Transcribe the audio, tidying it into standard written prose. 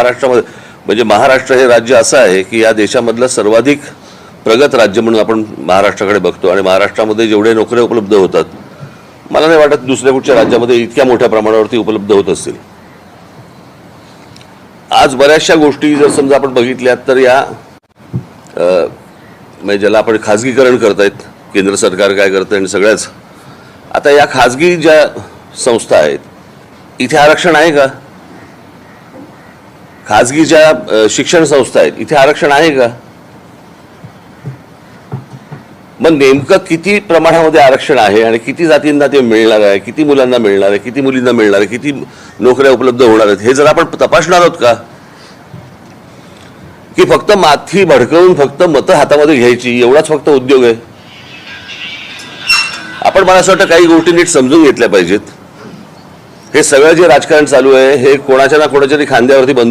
महाराष्ट्रामध्ये म्हणजे महाराष्ट्र हे राज्य असं आहे की या देशामधलं सर्वाधिक प्रगत राज्य म्हणून आपण महाराष्ट्राकडे बघतो आणि महाराष्ट्रामध्ये जेवढे नोकऱ्या उपलब्ध होतात मला नाही वाटत दुसऱ्या कुठच्या राज्यामध्ये इतक्या मोठ्या प्रमाणावरती उपलब्ध होत असतील। आज बऱ्याचशा गोष्टी जर समजा आपण बघितल्यात तर या म्हणजे ज्याला आपण खाजगीकरण करतायत केंद्र सरकार काय करतं आणि सगळ्याच आता या खाजगी ज्या संस्था आहेत इथे आरक्षण आहे का? खाजगी ज्या शिक्षण संस्था आहेत इथे आरक्षण आहे का? मग नेमकं किती प्रमाणामध्ये आरक्षण आहे आणि किती जातींना ते मिळणार आहे, किती मुलांना मिळणार आहे, किती मुलींना मिळणार आहे, किती नोकऱ्या उपलब्ध होणार आहेत हे जर आपण तपासणार आहोत का? की फक्त माथी भडकवून फक्त मतं हातामध्ये घ्यायची एवढाच फक्त उद्योग आहे? आपण मला असं वाटतं काही गोष्टी नीट समजून घेतल्या पाहिजेत। हे सगळं जे राजकारण चालू आहे हे कोणाच्या ना कोणाच्या तरी खांद्यावरती